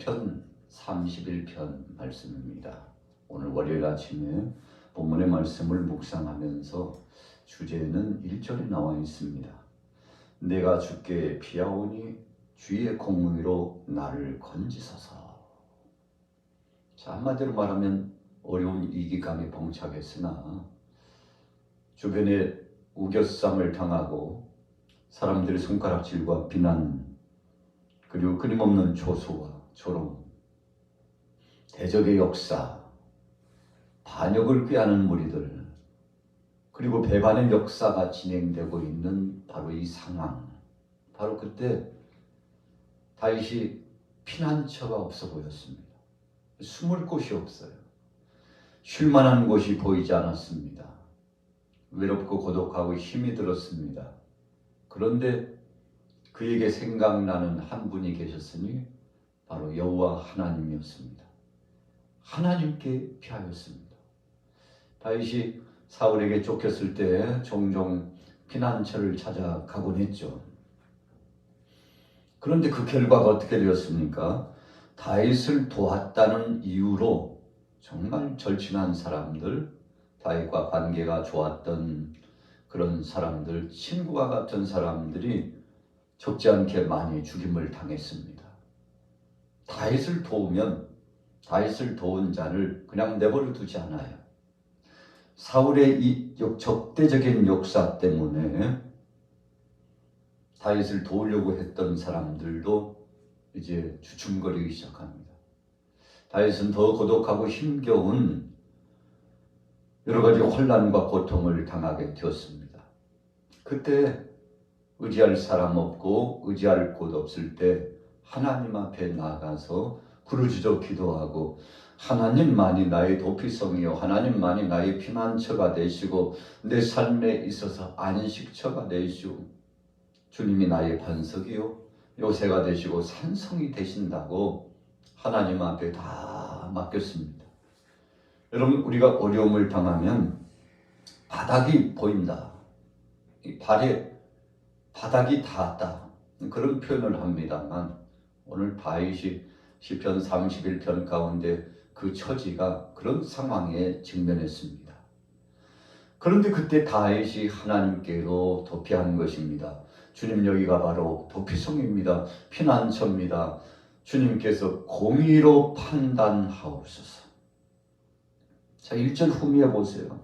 시편 31편 말씀입니다. 오늘 월요일 아침에 본문의 말씀을 묵상하면서 주제는 1절에 나와 있습니다. 내가 주께 피하오니 주의 공의로 나를 건지소서. 자, 한마디로 말하면 어려운 위기감에 봉착했으나 주변에 우겨쌈을 당하고 사람들의 손가락질과 비난 그리고 끊임없는 조소와 조롱, 대적의 역사, 반역을 꾀하는 무리들, 그리고 배반의 역사가 진행되고 있는 바로 이 상황, 바로 그때 다윗이 피난처가 없어 보였습니다. 숨을 곳이 없어요. 쉴 만한 곳이 보이지 않았습니다. 외롭고 고독하고 힘이 들었습니다. 그런데 그에게 생각나는 한 분이 계셨으니 바로 여호와 하나님이었습니다. 하나님께 피하였습니다. 다윗이 사울에게 쫓겼을 때 종종 피난처를 찾아가곤 했죠. 그런데 그 결과가 어떻게 되었습니까? 다윗을 도왔다는 이유로 정말 절친한 사람들, 다윗과 관계가 좋았던 그런 사람들, 친구와 같은 사람들이 적지 않게 많이 죽임을 당했습니다. 다윗을 도우면 다윗을 도운 자를 그냥 내버려 두지 않아요. 사울의 이 적대적인 역사 때문에 다윗을 도우려고 했던 사람들도 이제 주춤거리기 시작합니다. 다윗은 더 고독하고 힘겨운 여러 가지 혼란과 고통을 당하게 되었습니다. 그때 의지할 사람 없고 의지할 곳 없을 때 하나님 앞에 나가서 부르짖어 기도하고 하나님만이 나의 도피성이요 하나님만이 나의 피난처가 되시고 내 삶에 있어서 안식처가 되시고 주님이 나의 반석이요 요새가 되시고 산성이 되신다고 하나님 앞에 다 맡겼습니다. 여러분, 우리가 어려움을 당하면 바닥이 보인다. 이 발에 바닥이 닿았다. 그런 표현을 합니다만 오늘 다윗이 시편 31편 가운데 그 처지가 그런 상황에 직면했습니다. 그런데 그때 다윗이 하나님께로 도피한 것입니다. 주님, 여기가 바로 도피성입니다. 피난처입니다. 주님께서 공의로 판단하옵소서. 자, 1절 후미해 보세요.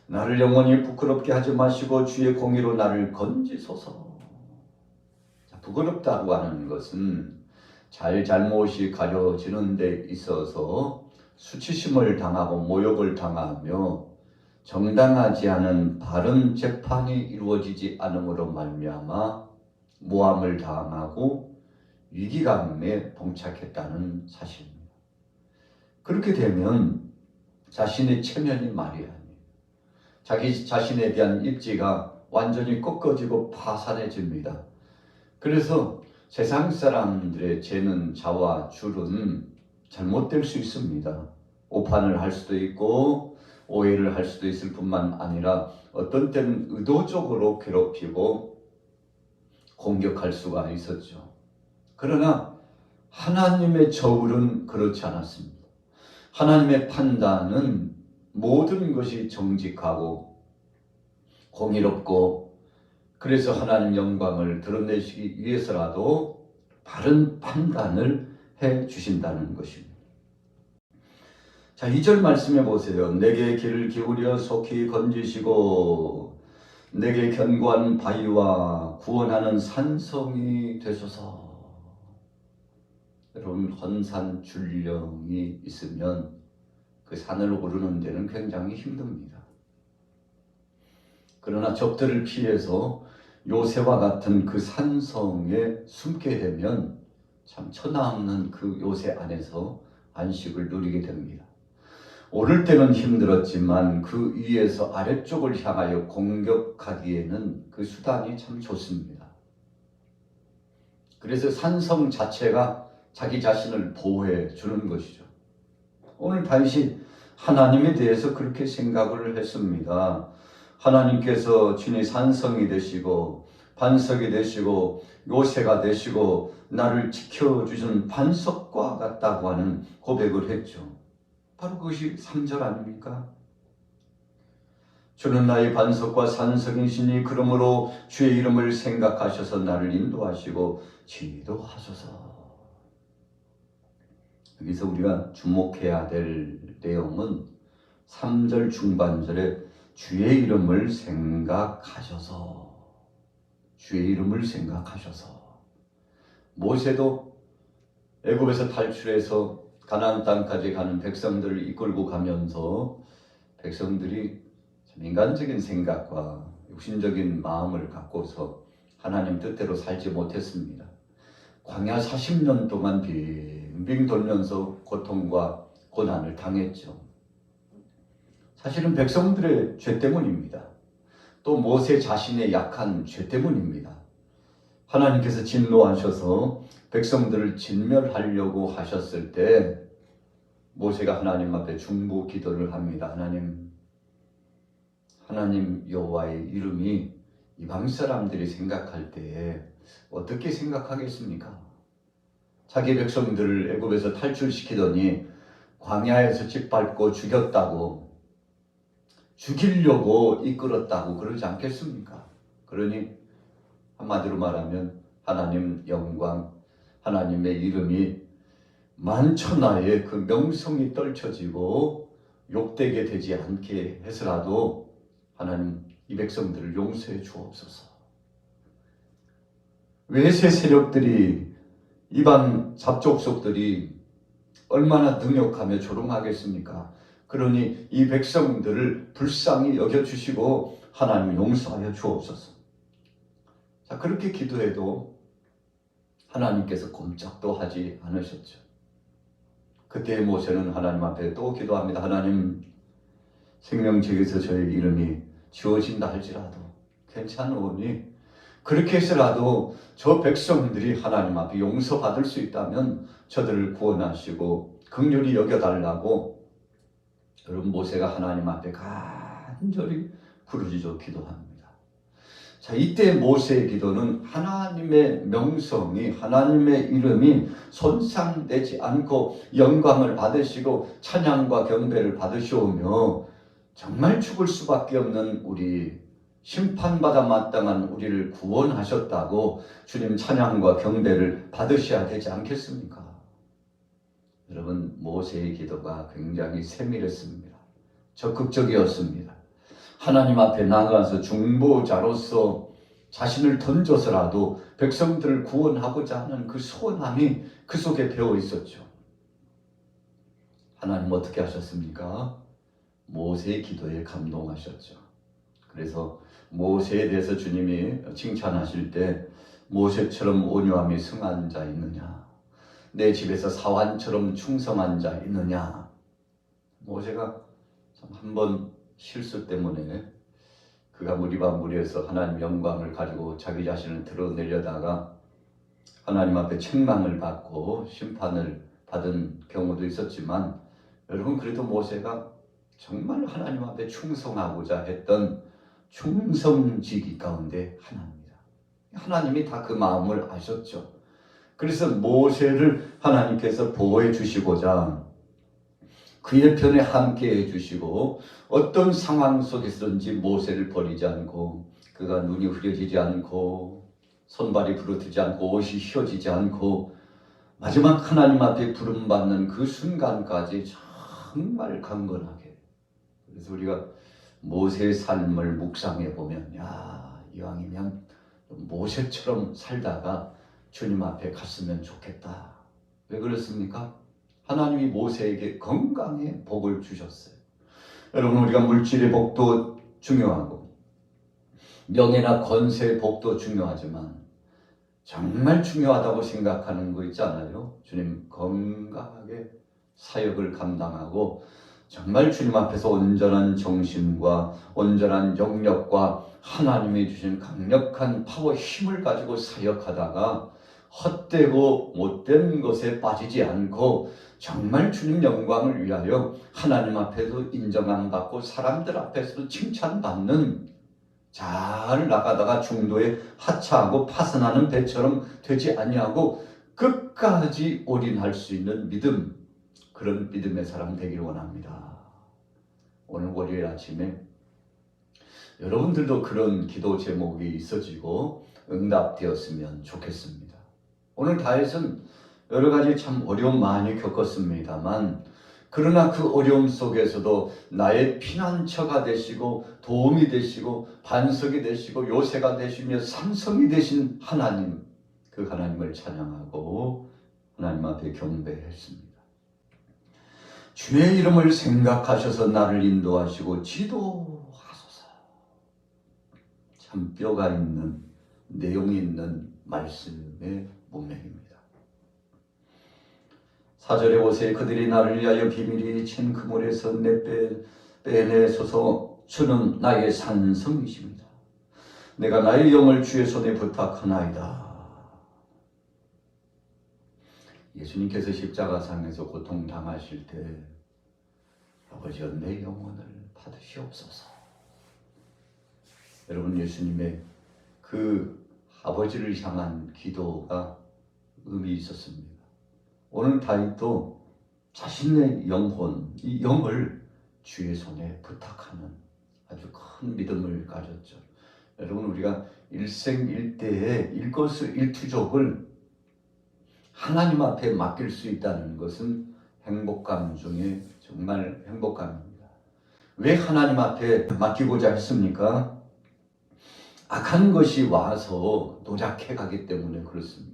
나를 영원히 부끄럽게 하지 마시고 주의 공의로 나를 건지소서. 자, 부끄럽다고 하는 것은 잘못이 가려지는 데 있어서 수치심을 당하고 모욕을 당하며 정당하지 않은 바른 재판이 이루어지지 않음으로 말미암아 모함을 당하고 위기감에 봉착했다는 사실입니다. 그렇게 되면 자신의 체면이 말이 아니에요. 자기 자신에 대한 입지가 완전히 꺾어지고 파산해집니다. 그래서 세상 사람들의 재는 자와 줄은 잘못될 수 있습니다. 오판을 할 수도 있고 오해를 할 수도 있을 뿐만 아니라 어떤 때는 의도적으로 괴롭히고 공격할 수가 있었죠. 그러나 하나님의 저울은 그렇지 않았습니다. 하나님의 판단은 모든 것이 정직하고 공의롭고 그래서 하나님 영광을 드러내시기 위해서라도 바른 판단을 해 주신다는 것입니다. 자, 2절 말씀해 보세요. 내게 귀를 기울여 속히 건지시고 내게 견고한 바위와 구원하는 산성이 되소서. 여러분, 헌산 줄령이 있으면 그 산을 오르는 데는 굉장히 힘듭니다. 그러나 적들을 피해서 요새와 같은 그 산성에 숨게 되면 참 처나없는 그 요새 안에서 안식을 누리게 됩니다. 오를 때는 힘들었지만 그 위에서 아래쪽을 향하여 공격하기에는 그 수단이 참 좋습니다. 그래서 산성 자체가 자기 자신을 보호해 주는 것이죠. 오늘 다윗이 하나님에 대해서 그렇게 생각을 했습니다. 하나님께서 친히 산성이 되시고 반석이 되시고 요새가 되시고 나를 지켜주시는 반석과 같다고 하는 고백을 했죠. 바로 그것이 3절 아닙니까? 주는 나의 반석과 산성이시니 그러므로 주의 이름을 생각하셔서 나를 인도하시고 지도하소서. 여기서 우리가 주목해야 될 내용은 3절 중반절에 주의 이름을 생각하셔서, 주의 이름을 생각하셔서. 모세도 애굽에서 탈출해서 가나안 땅까지 가는 백성들을 이끌고 가면서 백성들이 참 인간적인 생각과 육신적인 마음을 갖고서 하나님 뜻대로 살지 못했습니다. 광야 40년 동안 빙빙 돌면서 고통과 고난을 당했죠. 사실은 백성들의 죄 때문입니다. 또 모세 자신의 약한 죄 때문입니다. 하나님께서 진노하셔서 백성들을 진멸하려고 하셨을 때 모세가 하나님 앞에 중보 기도를 합니다. 하나님 여호와의 이름이 이방 사람들이 생각할 때에 어떻게 생각하겠습니까? 자기 백성들을 애굽에서 탈출시키더니 광야에서 짓밟고 죽이려고 이끌었다고 그러지 않겠습니까? 그러니 한마디로 말하면 하나님 영광, 하나님의 이름이 만천하에 그 명성이 떨쳐지고 욕되게 되지 않게 해서라도 하나님 이 백성들을 용서해 주옵소서. 외세 세력들이, 이방 잡족속들이 얼마나 능욕하며 조롱하겠습니까? 그러니 이 백성들을 불쌍히 여겨주시고 하나님 용서하여 주옵소서. 자, 그렇게 기도해도 하나님께서 꼼짝도 하지 않으셨죠. 그때 모세는 하나님 앞에 또 기도합니다. 하나님, 생명책에서 저의 이름이 지워진다 할지라도 괜찮으니 그렇게 해서라도 저 백성들이 하나님 앞에 용서받을 수 있다면 저들을 구원하시고 긍휼히 여겨달라고 여러분 모세가 하나님 앞에 간절히 부르짖어 기도합니다. 자, 이때 모세의 기도는 하나님의 명성이, 하나님의 이름이 손상되지 않고 영광을 받으시고 찬양과 경배를 받으시오며 정말 죽을 수밖에 없는 우리, 심판받아 마땅한 우리를 구원하셨다고 주님 찬양과 경배를 받으셔야 되지 않겠습니까? 여러분, 모세의 기도가 굉장히 세밀했습니다. 적극적이었습니다. 하나님 앞에 나가서 중보자로서 자신을 던져서라도 백성들을 구원하고자 하는 그 소원함이 그 속에 배어 있었죠. 하나님 어떻게 하셨습니까? 모세의 기도에 감동하셨죠. 그래서 모세에 대해서 주님이 칭찬하실 때 모세처럼 온유함이 승한 자 있느냐? 내 집에서 사환처럼 충성한 자 있느냐? 모세가 참 한 번 실수 때문에 그가 무리에서 하나님 영광을 가지고 자기 자신을 드러내려다가 하나님 앞에 책망을 받고 심판을 받은 경우도 있었지만 여러분, 그래도 모세가 정말 하나님 앞에 충성하고자 했던 충성지기 가운데 하나입니다. 하나님이 다 그 마음을 아셨죠. 그래서 모세를 하나님께서 보호해 주시고자 그의 편에 함께 해주시고 어떤 상황 속에서든지 모세를 버리지 않고 그가 눈이 흐려지지 않고 손발이 부러뜨지 않고 옷이 휘어지지 않고 마지막 하나님 앞에 부름받는 그 순간까지 정말 강건하게. 그래서 우리가 모세의 삶을 묵상해 보면 이왕이면 모세처럼 살다가 주님 앞에 갔으면 좋겠다. 왜 그렇습니까? 하나님이 모세에게 건강의 복을 주셨어요. 여러분, 우리가 물질의 복도 중요하고 명예나 권세의 복도 중요하지만 정말 중요하다고 생각하는 거 있잖아요. 주님 건강하게 사역을 감당하고 정말 주님 앞에서 온전한 정신과 온전한 영력과 하나님이 주신 강력한 파워, 힘을 가지고 사역하다가 헛되고 못된 것에 빠지지 않고 정말 주님 영광을 위하여 하나님 앞에도 인정함 받고 사람들 앞에서도 칭찬받는 잘 나가다가 중도에 하차하고 파산하는 배처럼 되지 아니하고 끝까지 올인할 수 있는 믿음, 그런 믿음의 사람 되기를 원합니다. 오늘 월요일 아침에 여러분들도 그런 기도 제목이 있어지고 응답되었으면 좋겠습니다. 오늘 다윗은 여러 가지 참 어려움 많이 겪었습니다만, 그러나 그 어려움 속에서도 나의 피난처가 되시고 도움이 되시고 반석이 되시고 요새가 되시며 산성이 되신 하나님, 그 하나님을 찬양하고 하나님 앞에 경배했습니다. 주의 이름을 생각하셔서 나를 인도하시고 지도하소서. 참 뼈가 있는, 내용이 있는 말씀의 문맥입니다. 4절에 보세요. 그들이 나를 위하여 비밀이 친 그물에서 빼내소서. 주는 나의 산성이십니다. 내가 나의 영을 주의 손에 부탁하나이다. 예수님께서 십자가상에서 고통당하실 때 아버지여 내 영혼을 받으시옵소서. 여러분, 예수님의 그 아버지를 향한 기도가 의미 있었습니다. 오늘 다윗도 자신의 영혼, 이 영을 주의 손에 부탁하는 아주 큰 믿음을 가졌죠. 여러분, 우리가 일생일대의 일거수일투족을 하나님 앞에 맡길 수 있다는 것은 행복감 중에 정말 행복감입니다. 왜 하나님 앞에 맡기고자 했습니까? 악한 것이 와서 노작해 가기 때문에 그렇습니다.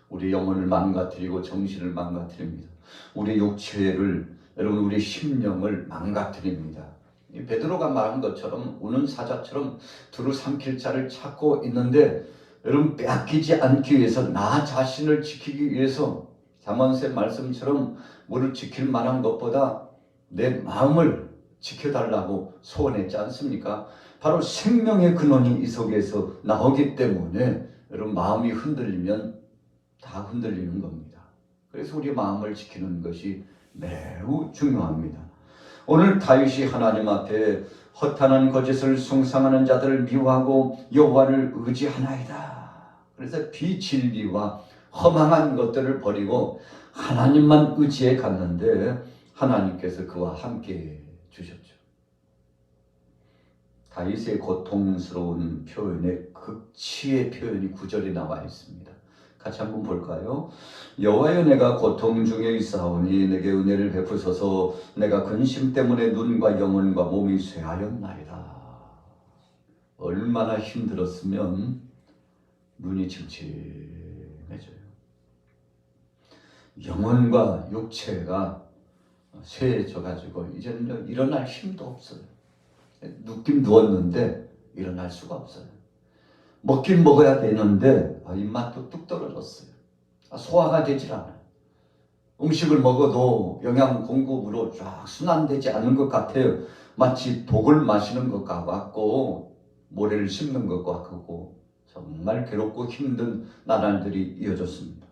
우리 영혼을 망가뜨리고 정신을 망가뜨립니다. 우리 육체를, 여러분, 우리 심령을 망가뜨립니다. 베드로가 말한 것처럼 우는 사자처럼 두루 삼킬 자를 찾고 있는데, 여러분, 빼앗기지 않기 위해서, 나 자신을 지키기 위해서 잠언의 말씀처럼 무릇 지킬 만한 것보다 내 마음을 지켜달라고 소원했지 않습니까? 바로 생명의 근원이 이 속에서 나오기 때문에 여러분, 마음이 흔들리면 다 흔들리는 겁니다. 그래서 우리 마음을 지키는 것이 매우 중요합니다. 오늘 다윗이 하나님 앞에 허탄한 거짓을 숭상하는 자들을 미워하고 여호와를 의지하나이다. 그래서 비진리와 허망한 것들을 버리고 하나님만 의지해 갔는데 하나님께서 그와 함께 주셨죠. 다윗의 고통스러운 표현에 극치의 표현이 9절에 나와 있습니다. 같이 한번 볼까요? 여호와여, 내가 고통 중에 있사오니 내게 은혜를 베푸소서. 내가 근심 때문에 눈과 영혼과 몸이 쇠하였나이다. 얼마나 힘들었으면 눈이 침침해져요. 영혼과 육체가 쇠해져가지고 이제는 일어날 힘도 없어요. 눕긴 누웠는데 일어날 수가 없어요. 먹긴 먹어야 되는데 입맛도 뚝 떨어졌어요. 소화가 되질 않아요. 음식을 먹어도 영양 공급으로 쫙 순환되지 않는 것 같아요. 마치 독을 마시는 것 같고 모래를 씹는 것 같고 정말 괴롭고 힘든 나날들이 이어졌습니다.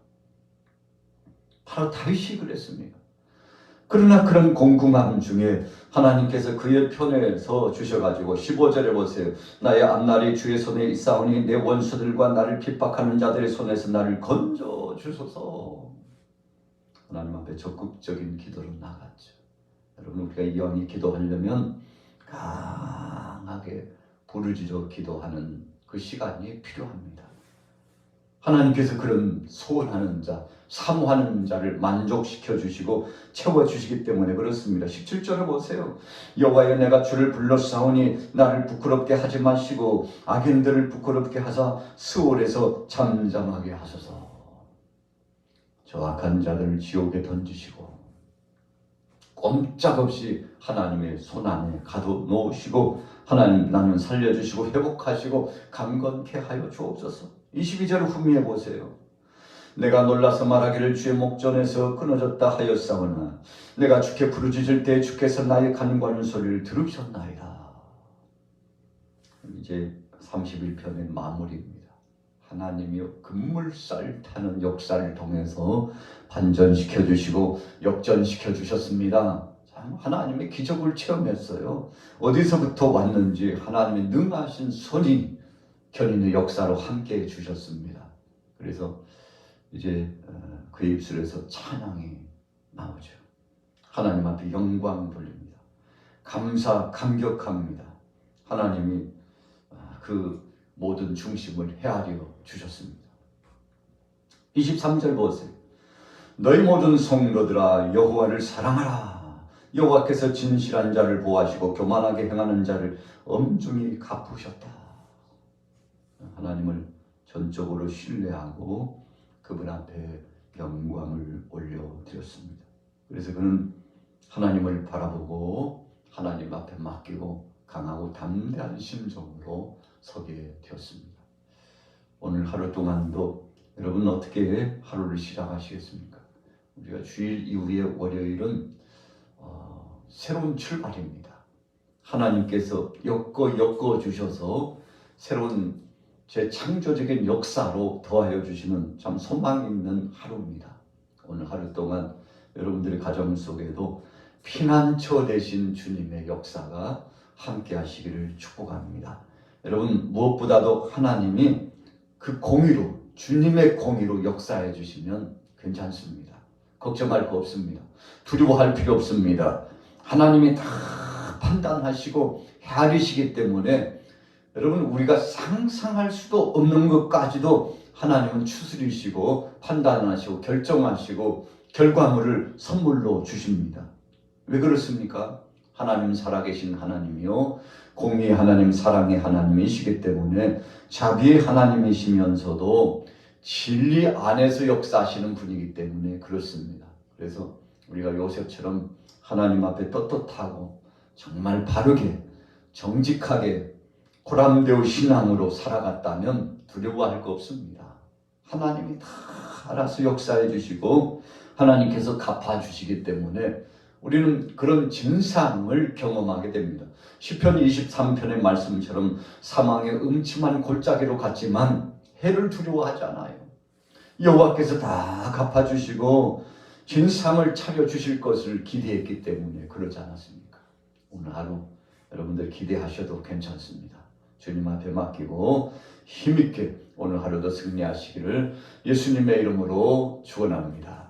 바로 다윗이 그랬습니다. 그러나 그런 공공함 중에 하나님께서 그의 편에 서 주셔가지고 15절에 보세요. 나의 앞날이 주의 손에 있사오니 내 원수들과 나를 핍박하는 자들의 손에서 나를 건져 주소서. 하나님 앞에 적극적인 기도로 나갔죠. 여러분, 우리가 이왕에 기도하려면 강하게 부르짖어 기도하는 그 시간이 필요합니다. 하나님께서 그런 소원하는 자, 사모하는 자를 만족시켜 주시고 채워 주시기 때문에 그렇습니다. 17절을 보세요. 여호와여, 내가 주를 불렀사오니 나를 부끄럽게 하지 마시고 악인들을 부끄럽게 하사 스올에서 잠잠하게 하소서. 저 악한 자들을 지옥에 던지시고 꼼짝없이 하나님의 손 안에 가둬놓으시고 하나님, 나는 살려주시고 회복하시고 강건케 하여 주옵소서. 22절을 후미해 보세요. 내가 놀라서 말하기를 주의 목전에서 끊어졌다 하였사오나 내가 주께 부르짖을 때 주께서 나의 간구하는 소리를 들으셨나이다. 이제 31편의 마무리입니다. 하나님이 급물살 타는 역사를 통해서 반전시켜 주시고 역전시켜 주셨습니다. 참 하나님의 기적을 체험했어요. 어디서부터 왔는지 하나님의 능하신 손이 견인의 역사로 함께 해주셨습니다. 그래서 이제 그의 입술에서 찬양이 나오죠. 하나님 앞에 영광 돌립니다. 감격합니다. 하나님이 그 모든 중심을 헤아려 주셨습니다. 23절 보세요. 너희 모든 성도들아 여호와를 사랑하라. 여호와께서 진실한 자를 보호하시고 교만하게 행하는 자를 엄중히 갚으셨다. 하나님을 전적으로 신뢰하고 그분 앞에 영광을 올려드렸습니다. 그래서 그는 하나님을 바라보고 하나님 앞에 맡기고 강하고 담대한 심정으로 서게 되었습니다. 오늘 하루 동안도 여러분 어떻게 하루를 시작하시겠습니까? 우리가 주일 이후의 월요일은 새로운 출발입니다. 하나님께서 엮어 주셔서 새로운 재창조적인 역사로 더하여 주시는 참 소망 있는 하루입니다. 오늘 하루 동안 여러분들의 가정 속에도 피난처 되신 주님의 역사가 함께 하시기를 축복합니다. 여러분 무엇보다도 하나님이 그 공의로 주님의 공의로 역사해 주시면 괜찮습니다. 걱정할 거 없습니다. 두려워할 필요 없습니다. 하나님이 다 판단하시고 헤아리시기 때문에 여러분 우리가 상상할 수도 없는 것까지도 하나님은 추스리시고 판단하시고 결정하시고 결과물을 선물로 주십니다. 왜 그렇습니까? 하나님 살아계신 하나님이요 공의의 하나님, 사랑의 하나님이시기 때문에 자비의 하나님이시면서도 진리 안에서 역사하시는 분이기 때문에 그렇습니다. 그래서 우리가 요셉처럼 하나님 앞에 떳떳하고 정말 바르게 정직하게 고람되어 신앙으로 살아갔다면 두려워할 거 없습니다. 하나님이 다 알아서 역사해 주시고 하나님께서 갚아주시기 때문에 우리는 그런 진상을 경험하게 됩니다. 시편 23편의 말씀처럼 사망의 음침한 골짜기로 갔지만 해를 두려워하지 않아요. 여호와께서 다 갚아주시고 진상을 차려주실 것을 기대했기 때문에 그러지 않았습니까? 오늘 하루 여러분들 기대하셔도 괜찮습니다. 주님 앞에 맡기고 힘있게 오늘 하루도 승리하시기를 예수님의 이름으로 축원합니다.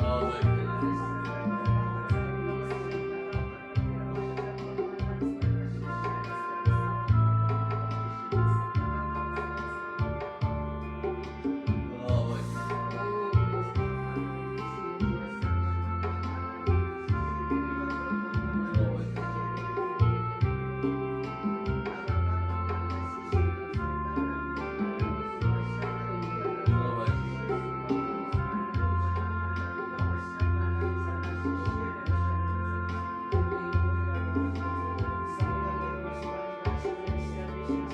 마음을